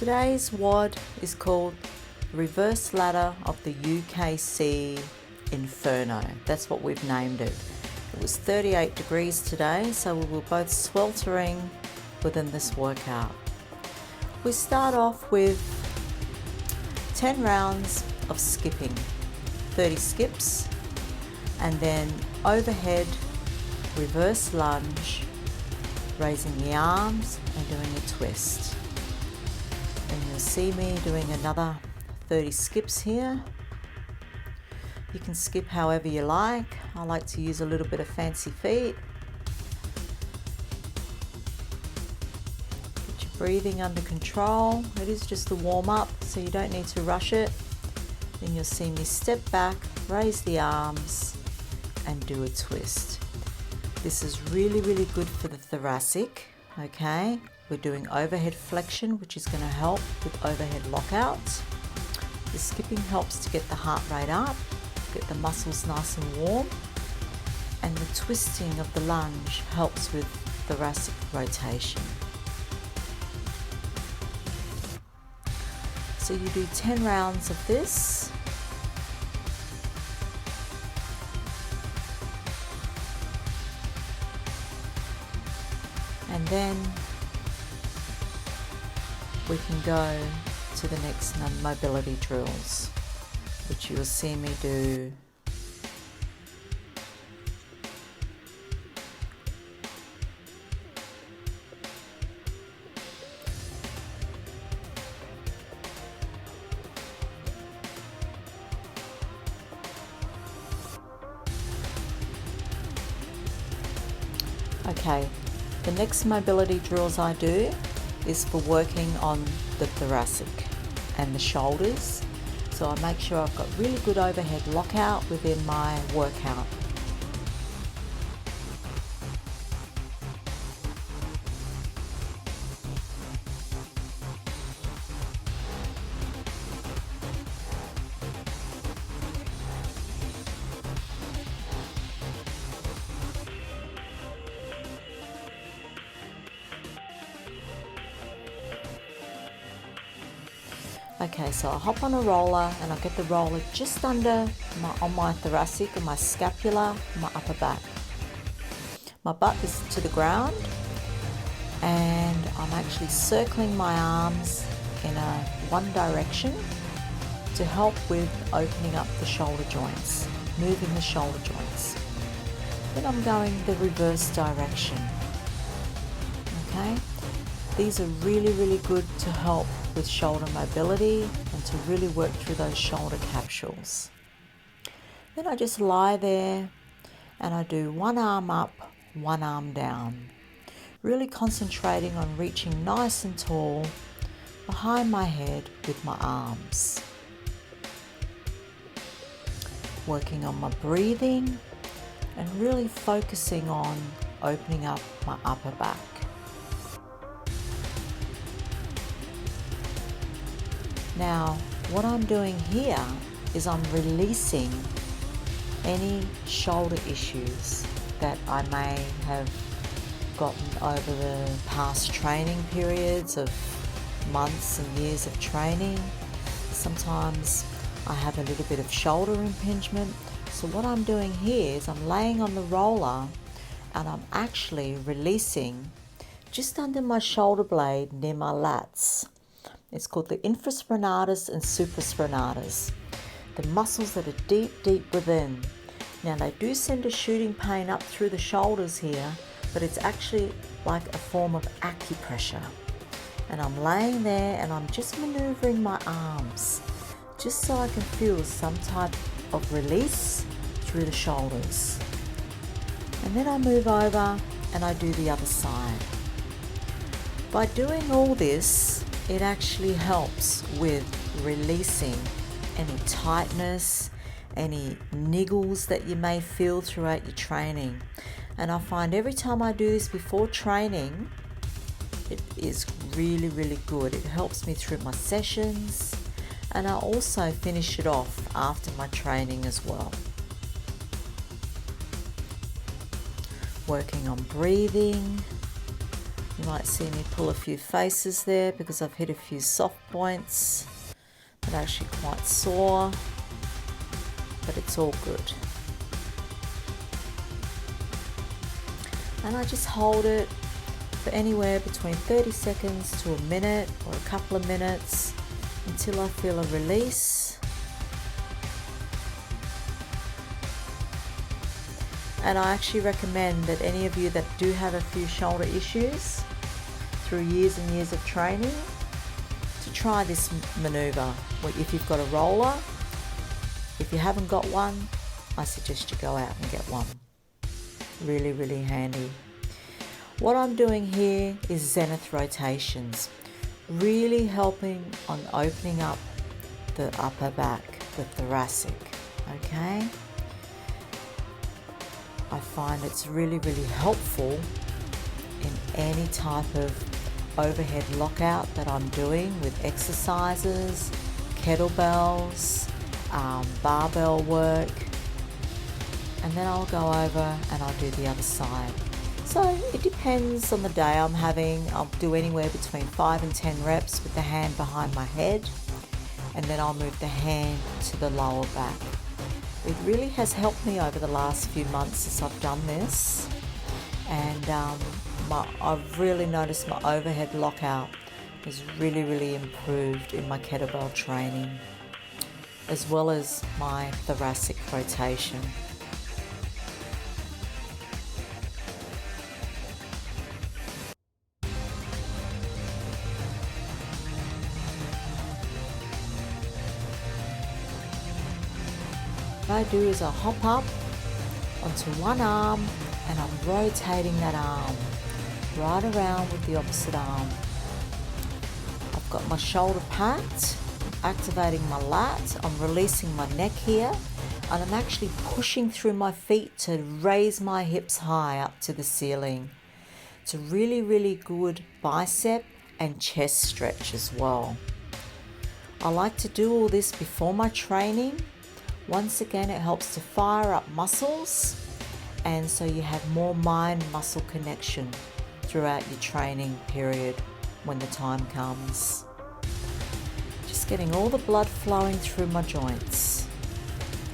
Today's WOD is called Reverse Ladder of the UKC Inferno. That's what we've named it. It was 38 degrees today, so we were both sweltering within this workout. We start off with 10 rounds of skipping, 30 skips, and then overhead reverse lunge, raising the arms and doing a twist. And you'll see me doing another 30 skips here. You can skip however you like. I like to use a little bit of fancy feet. Get your breathing under control. It is just a warm up, so you don't need to rush it. Then you'll see me step back, raise the arms, and do a twist. This is really, really good for the thoracic, okay? We're doing overhead flexion, which is going to help with overhead lockouts. The skipping helps to get the heart rate up, get the muscles nice and warm, and the twisting of the lunge helps with thoracic rotation. So you do 10 rounds of this. And then we can go to the next mobility drills, which you'll see me do. Okay, the next mobility drills I do is for working on the thoracic and the shoulders. So I make sure I've got really good overhead lockout within my workout. Okay, so I hop on a roller and I get the roller just under on my thoracic and my scapula, my upper back. My butt is to the ground and I'm actually circling my arms in one direction to help with opening up the shoulder joints, moving the shoulder joints. Then I'm going the reverse direction. Okay, these are really, really good to help with shoulder mobility and to really work through those shoulder capsules. Then I just lie there and I do one arm up, one arm down, really concentrating on reaching nice and tall behind my head with my arms. Working on my breathing and really focusing on opening up my upper back. Now, what I'm doing here is I'm releasing any shoulder issues that I may have gotten over the past training periods of months and years of training. Sometimes I have a little bit of shoulder impingement. So what I'm doing here is I'm laying on the roller and I'm actually releasing just under my shoulder blade near my lats. It's called the infraspinatus and supraspinatus, the muscles that are deep, deep within. Now they do send a shooting pain up through the shoulders here, but it's actually like a form of acupressure. And I'm laying there and I'm just maneuvering my arms, just so I can feel some type of release through the shoulders. And then I move over and I do the other side. By doing all this, it actually helps with releasing any tightness, any niggles that you may feel throughout your training. And I find every time I do this before training, it is really, really good. It helps me through my sessions, and I also finish it off after my training as well. Working on breathing, You might see me pull a few faces there because I've hit a few soft points that are actually quite sore, but it's all good. And I just hold it for anywhere between 30 seconds to a minute or a couple of minutes until I feel a release. And I actually recommend that any of you that do have a few shoulder issues through years and years of training to try this maneuver. If you've got a roller, if you haven't got one, I suggest you go out and get one. Really, really handy. What I'm doing here is zenith rotations, really helping on opening up the upper back, the thoracic, okay? I find it's really, really helpful in any type of overhead lockout that I'm doing with exercises, kettlebells, barbell work, and then I'll go over and I'll do the other side. So it depends on the day I'm having. I'll do anywhere between 5 and 10 reps with the hand behind my head, and then I'll move the hand to the lower back. It really has helped me over the last few months since I've done this, and I've really noticed my overhead lockout has really, really improved in my kettlebell training, as well as my thoracic rotation. What I do is I hop up onto one arm and I'm rotating that arm right around with the opposite arm. I've got my shoulder packed, activating my lat, I'm releasing my neck here, and I'm actually pushing through my feet to raise my hips high up to the ceiling. It's a really, really good bicep and chest stretch as well. I like to do all this before my training. Once again, it helps to fire up muscles, and so you have more mind-muscle connection throughout your training period when the time comes. Just getting all the blood flowing through my joints.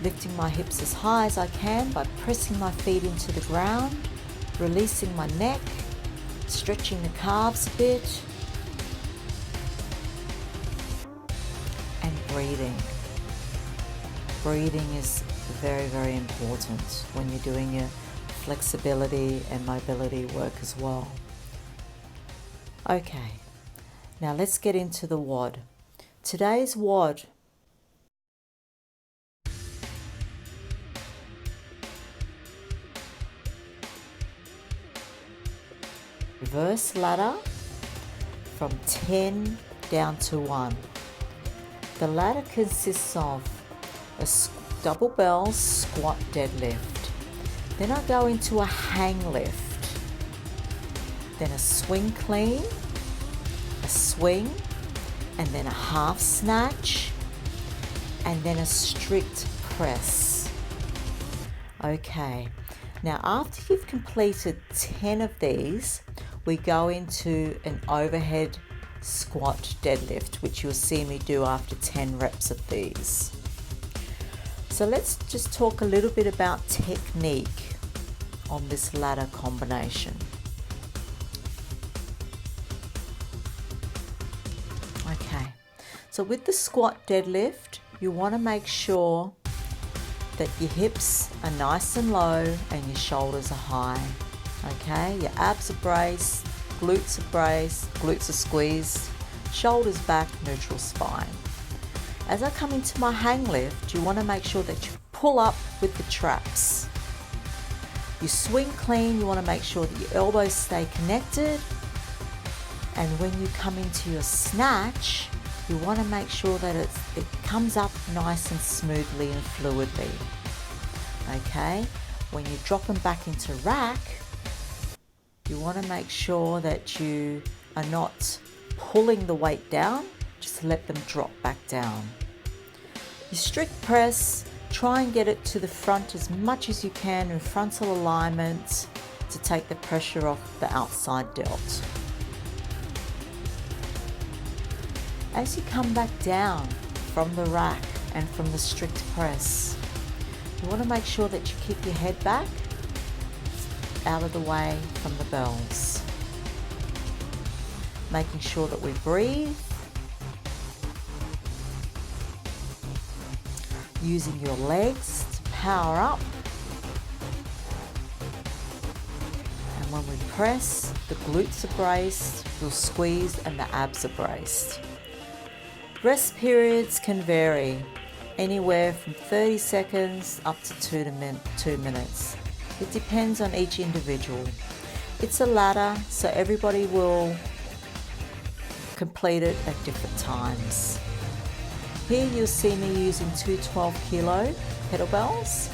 Lifting my hips as high as I can by pressing my feet into the ground, releasing my neck, stretching the calves a bit, and breathing. Breathing is very, very important when you're doing your flexibility and mobility work as well. Okay, now let's get into the WOD. Today's WOD reverse ladder from 10 down to 1. The ladder consists of a double bell squat deadlift. Then I go into a hang lift. Then a swing clean, a swing, and then a half snatch, and then a strict press. Okay, now after you've completed 10 of these, we go into an overhead squat deadlift, which you'll see me do after 10 reps of these. So let's just talk a little bit about technique on this ladder combination. Okay, so with the squat deadlift, you want to make sure that your hips are nice and low and your shoulders are high. Okay, your abs are braced, glutes are braced, glutes are squeezed, shoulders back, neutral spine. As I come into my hang lift, you want to make sure that you pull up with the traps. You swing clean, you want to make sure that your elbows stay connected. And when you come into your snatch, you want to make sure that it comes up nice and smoothly and fluidly. Okay, when you drop them back into rack, you want to make sure that you are not pulling the weight down, just let them drop back down. You strict press, try and get it to the front as much as you can in frontal alignment to take the pressure off the outside delt. As you come back down from the rack and from the strict press, you want to make sure that you keep your head back, out of the way from the bells. Making sure that we breathe. Using your legs to power up. And when we press, the glutes are braced, we'll squeeze and the abs are braced. Rest periods can vary, anywhere from 30 seconds up to 2 minutes. It depends on each individual. It's a ladder, so everybody will complete it at different times. Here you'll see me using 2 12-kilo kettlebells.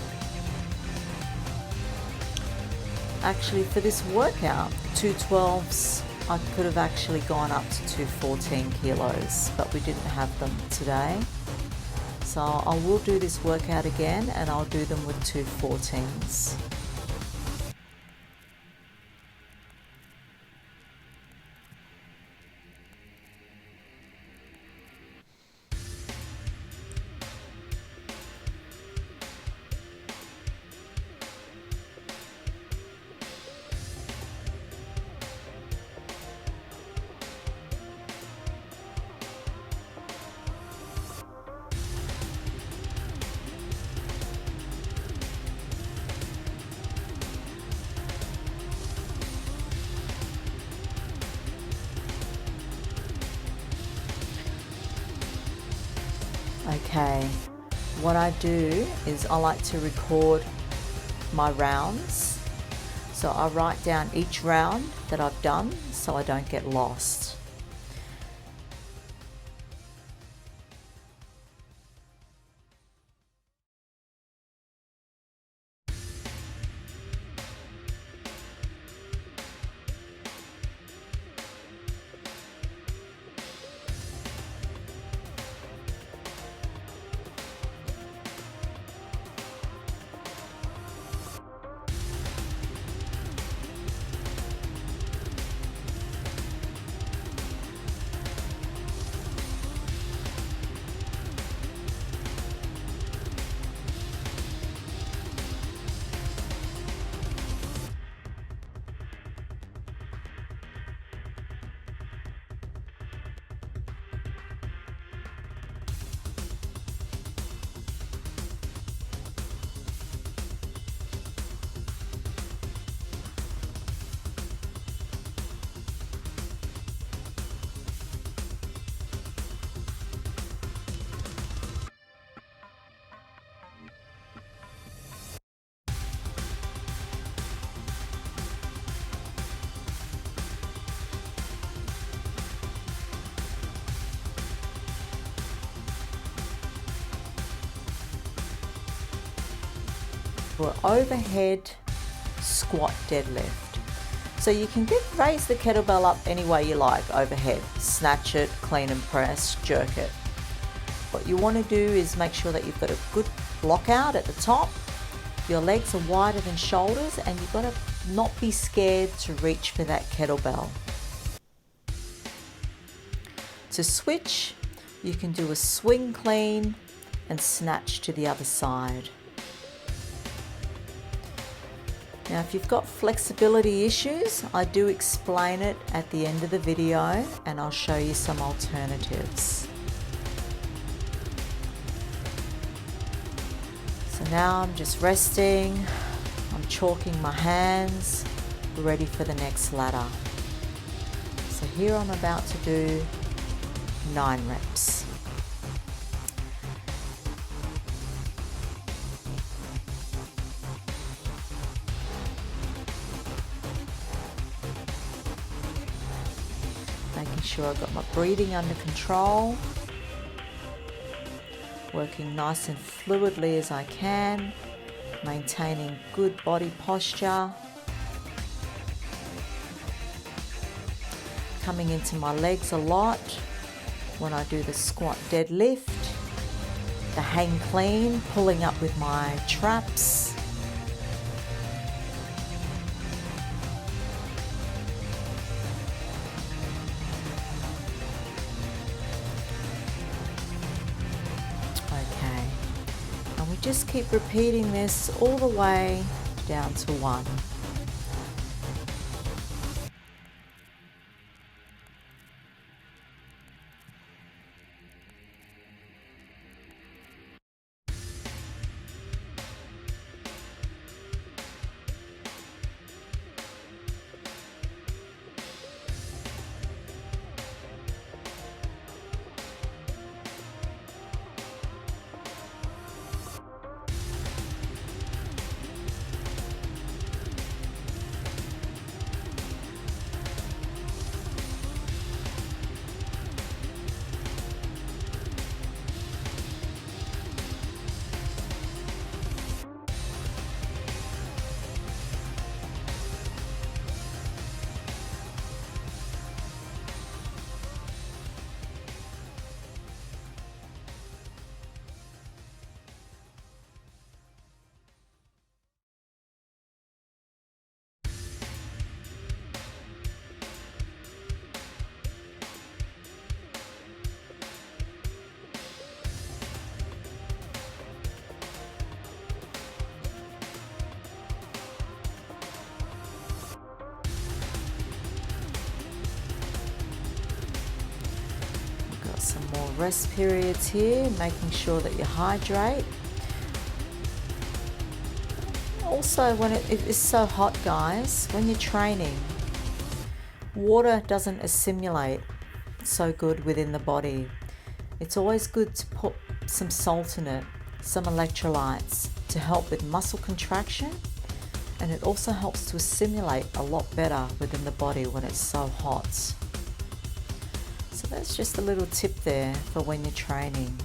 Actually, for this workout, 2 12s, I could have actually gone up to 2 14 kilos, but we didn't have them today. So I will do this workout again, and I'll do them with 2 14s. Okay, what I do is I like to record my rounds. So I write down each round that I've done so I don't get lost. For overhead squat deadlift. So you can raise the kettlebell up any way you like overhead. Snatch it, clean and press, jerk it. What you want to do is make sure that you've got a good block out at the top. Your legs are wider than shoulders, and you've got to not be scared to reach for that kettlebell. To switch, you can do a swing clean and snatch to the other side. Now, if you've got flexibility issues, I do explain it at the end of the video, and I'll show you some alternatives. So now I'm just resting, I'm chalking my hands, ready for the next ladder. So here I'm about to do 9 reps. Making sure I've got my breathing under control, working nice and fluidly as I can, maintaining good body posture, coming into my legs a lot when I do the squat deadlift, the hang clean, pulling up with my traps. we just keep repeating this all the way down to 1. Some more rest periods here, making sure that you hydrate. Also, when it is so hot, guys, when you're training, water doesn't assimilate so good within the body. It's always good to put some salt in it, some electrolytes, to help with muscle contraction, and it also helps to assimilate a lot better within the body when it's so hot. So that's just a little tip there for when you're training.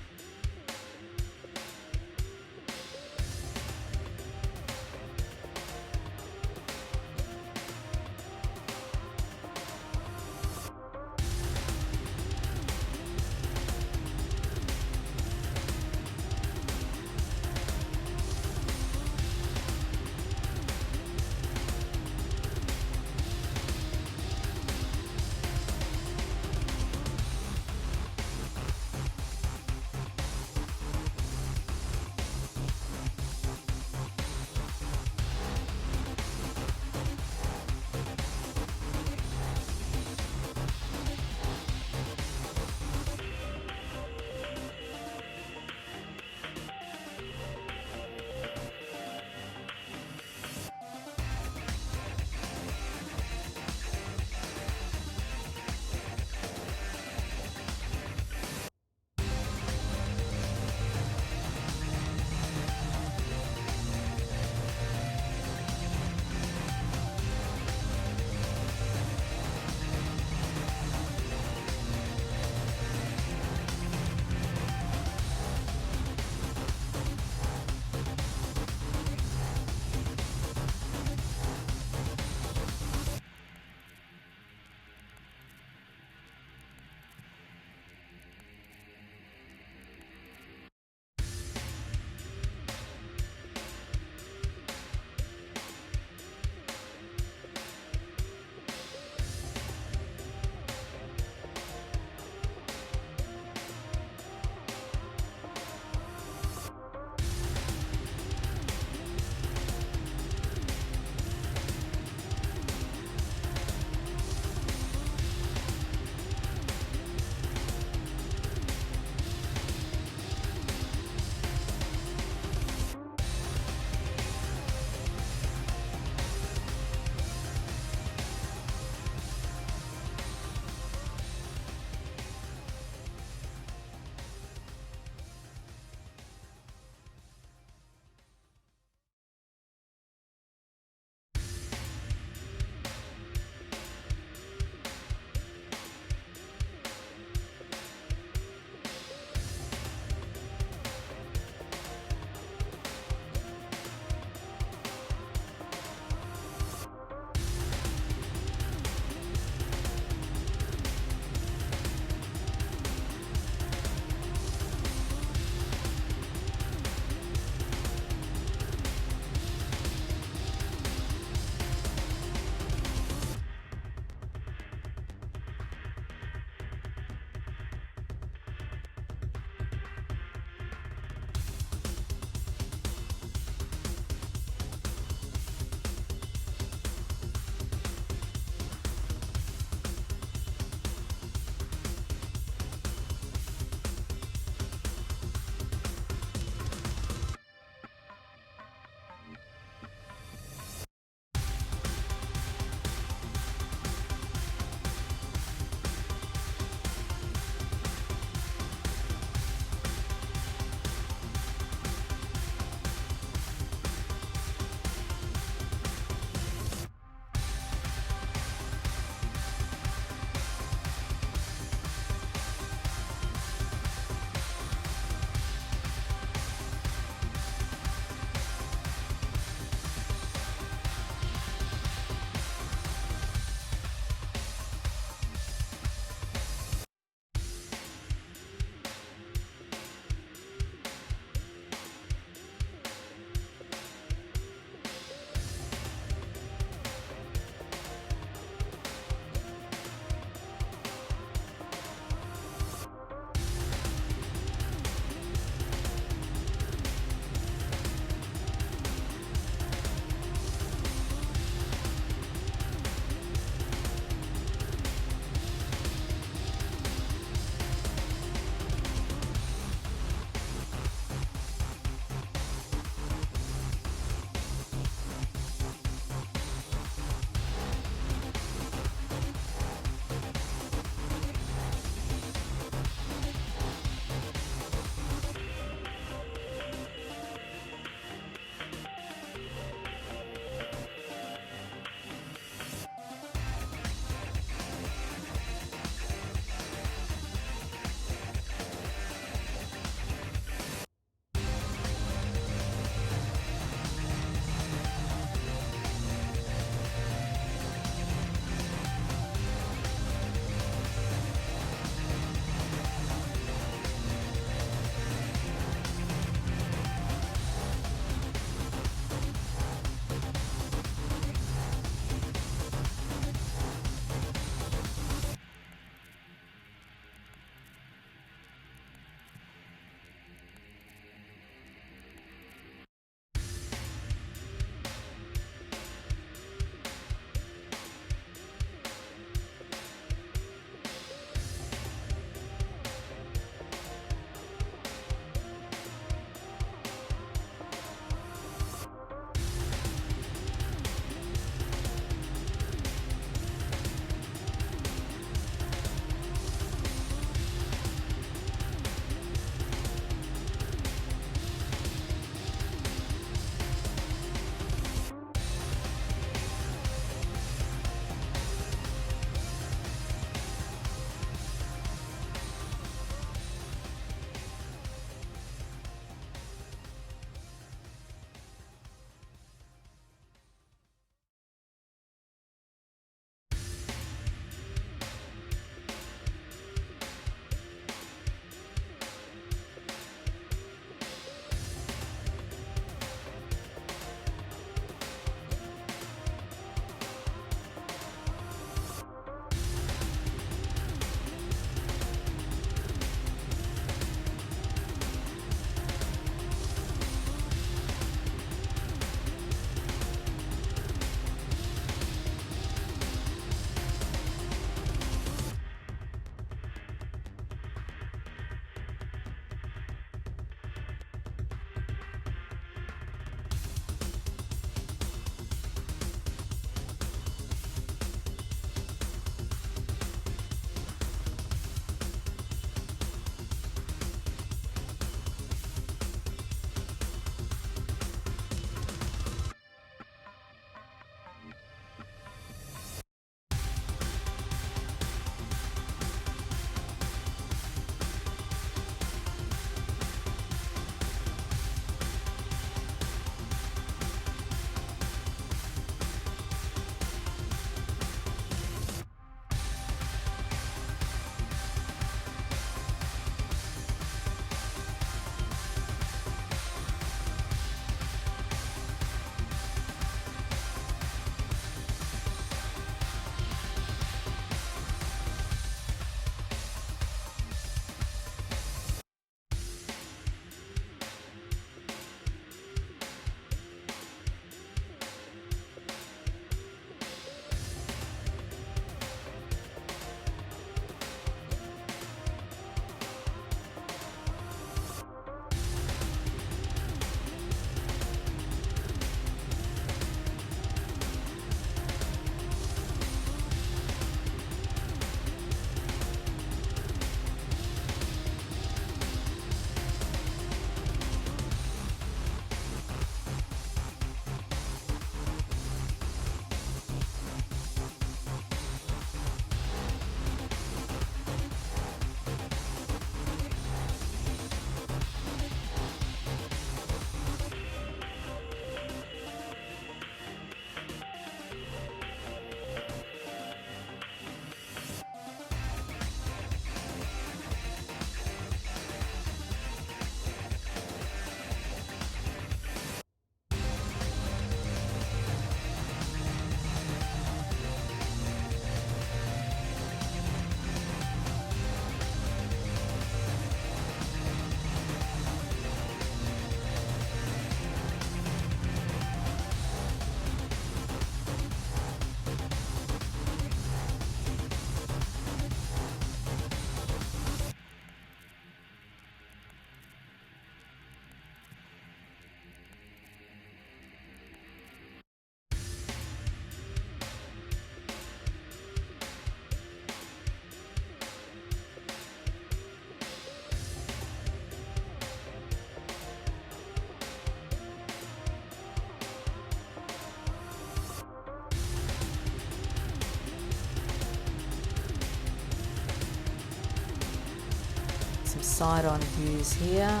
some side-on views here.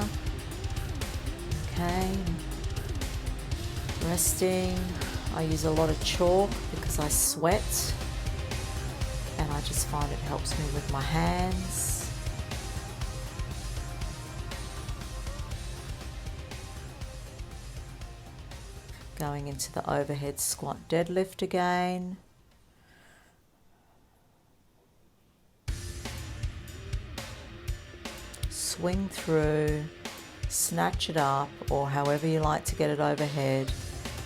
Okay, resting. I use a lot of chalk because I sweat, and I just find it helps me with my hands. Going into the overhead squat deadlift again. Swing through, snatch it up, or however you like to get it overhead.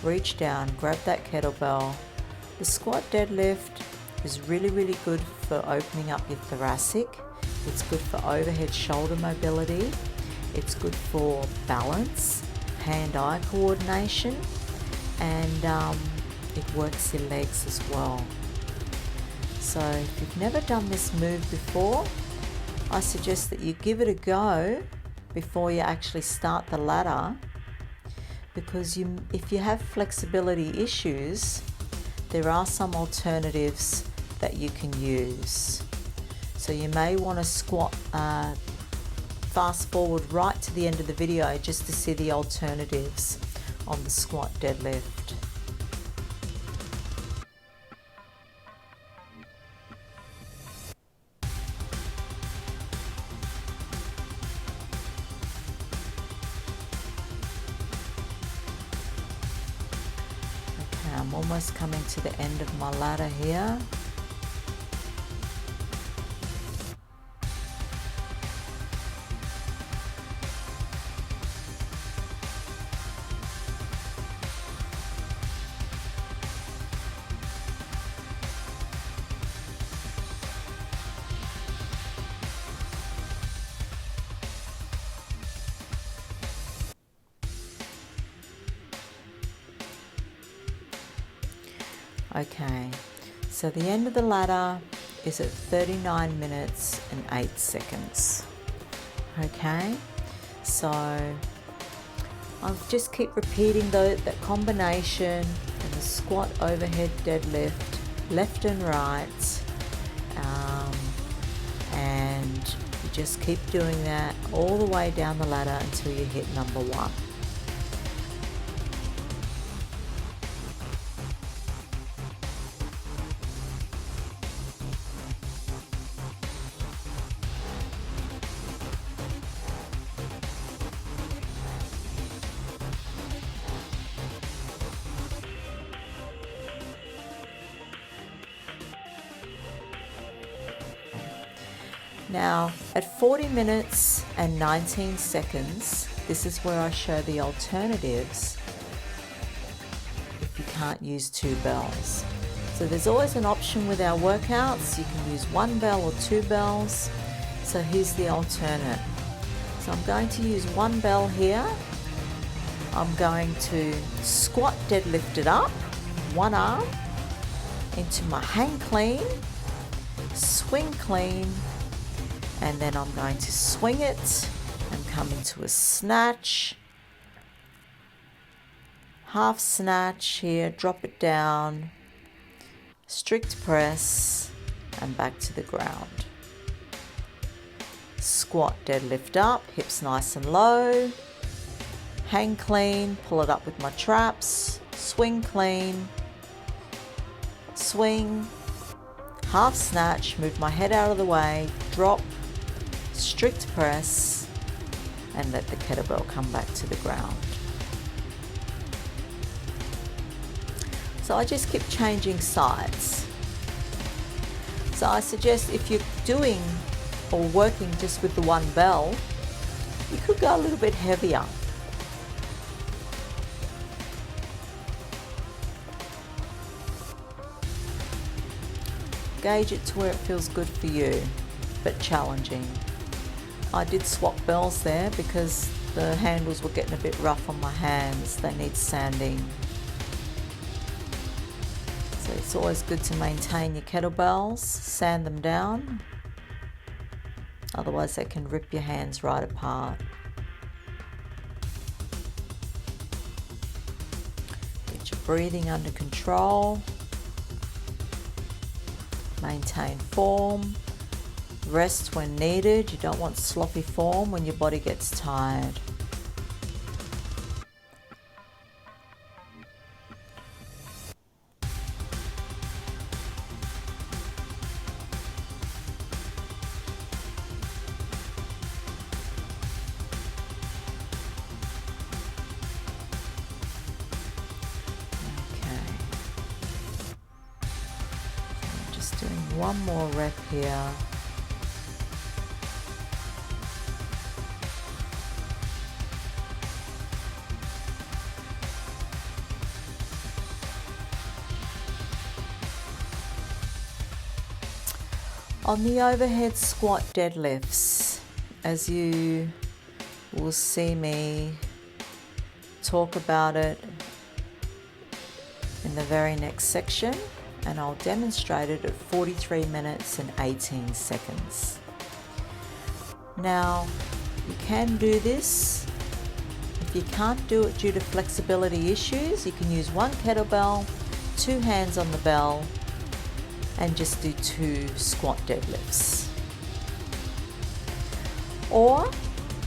Reach down, grab that kettlebell. The squat deadlift is really, really good for opening up your thoracic. It's good for overhead shoulder mobility. It's good for balance, hand-eye coordination, and it works your legs as well. So if you've never done this move before, I suggest that you give it a go before you actually start the ladder, because if you have flexibility issues, there are some alternatives that you can use. So you may want to squat, fast forward right to the end of the video just to see the alternatives on the squat deadlift. I'm almost coming to the end of my ladder here. Okay, so the end of the ladder is at 39 minutes and 8 seconds. Okay, so I'll just keep repeating that combination and the squat, overhead, deadlift, left and right, and you just keep doing that all the way down the ladder until you hit number 1. Now, at 40 minutes and 19 seconds, this is where I show the alternatives if you can't use 2 bells. So there's always an option with our workouts. You can use 1 bell or 2 bells. So here's the alternate. So I'm going to use 1 bell here. I'm going to squat deadlift it up, 1 arm, into my hang clean, swing clean, and then I'm going to swing it and come into a snatch, half snatch here, drop it down, strict press, and back to the ground. Squat, deadlift up, hips nice and low, hang clean, pull it up with my traps, swing clean, swing, half snatch, move my head out of the way, drop, strict press, and let the kettlebell come back to the ground. So I just keep changing sides. So I suggest if you're doing or working just with the 1 bell, you could go a little bit heavier. Gauge it to where it feels good for you, but challenging. I did swap bells there because the handles were getting a bit rough on my hands. They need sanding. So it's always good to maintain your kettlebells, sand them down. Otherwise they can rip your hands right apart. Get your breathing under control. Maintain form. Rest when needed. You don't want sloppy form when your body gets tired. Doing one more rep here. On the overhead squat deadlifts, as you will see me talk about it in the very next section, and I'll demonstrate it at 43 minutes and 18 seconds. Now, you can do this. If you can't do it due to flexibility issues, you can use one kettlebell, 2 hands on the bell, and just do 2 squat deadlifts. Or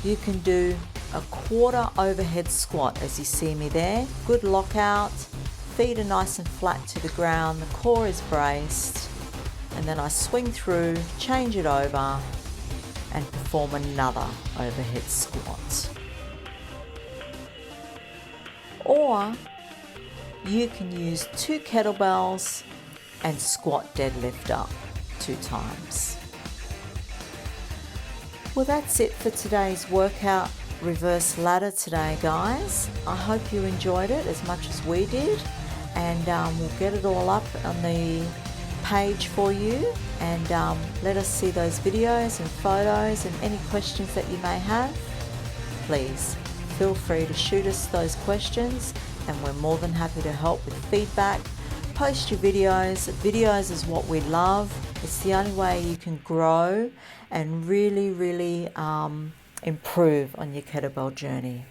you can do a quarter overhead squat, as you see me there. Good lockout. Feet are nice and flat to the ground, the core is braced, and then I swing through, change it over, and perform another overhead squat. Or you can use 2 kettlebells and squat deadlift up 2 times. Well, that's it for today's workout reverse ladder today, guys. I hope you enjoyed it as much as we did. And we'll get it all up on the page for you, and let us see those videos and photos, and any questions that you may have, please feel free to shoot us those questions, and we're more than happy to help with feedback. Post your videos. Videos is what we love. It's the only way you can grow and really improve on your kettlebell journey.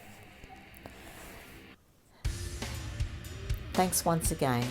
Thanks once again.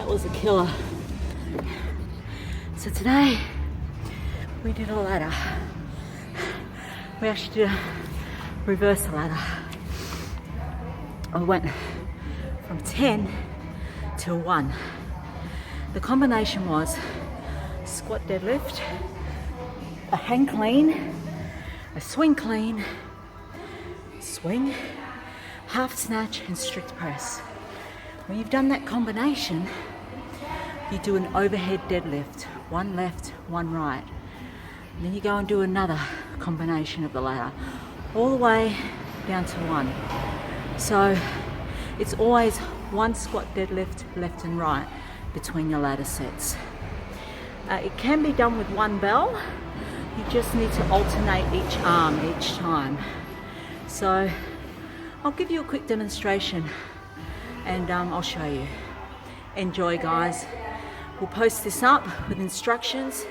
That was a killer. So today we did a ladder. We actually did a reverse ladder. I went from 10 to 1. The combination was squat deadlift, a hang clean, a swing clean, swing, half snatch and strict press. When you've done that combination, you do an overhead deadlift, one left, one right. And then you go and do another combination of the ladder, all the way down to 1. So it's always one squat deadlift, left and right, between your ladder sets. It can be done with one bell. You just need to alternate each arm each time. So I'll give you a quick demonstration and I'll show you. Enjoy, guys. We'll post this up with instructions,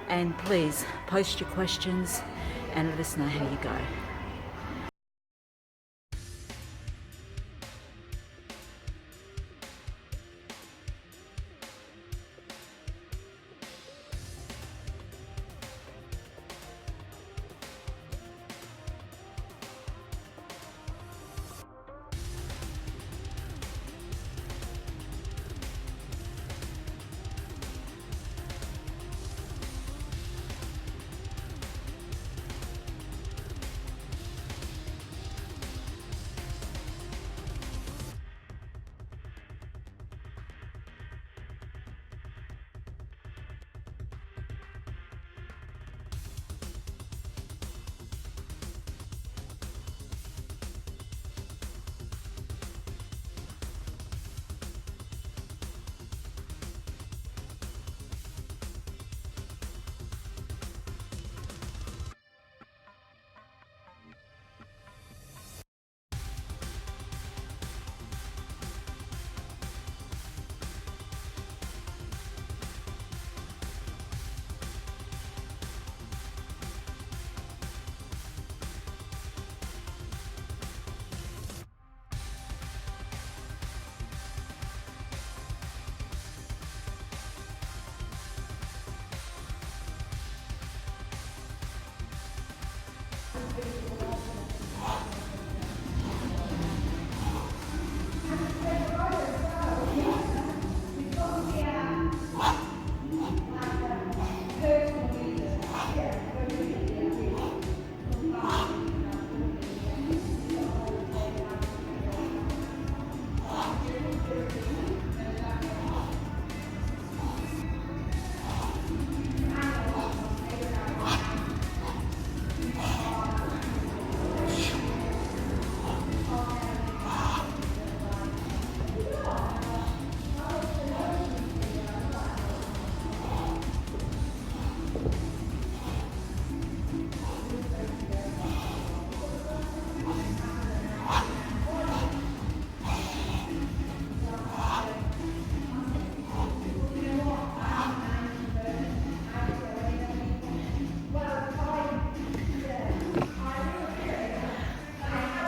and please post your questions and let us know how you go.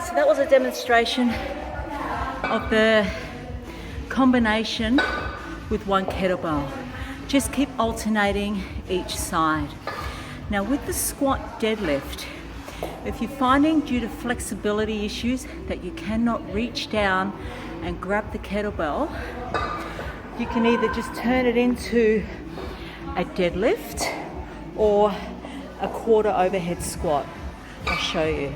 So that was a demonstration of the combination with one kettlebell. Just keep alternating each side. Now with the squat deadlift, if you're finding due to flexibility issues that you cannot reach down and grab the kettlebell, you can either just turn it into a deadlift or a quarter overhead squat. I'll show you.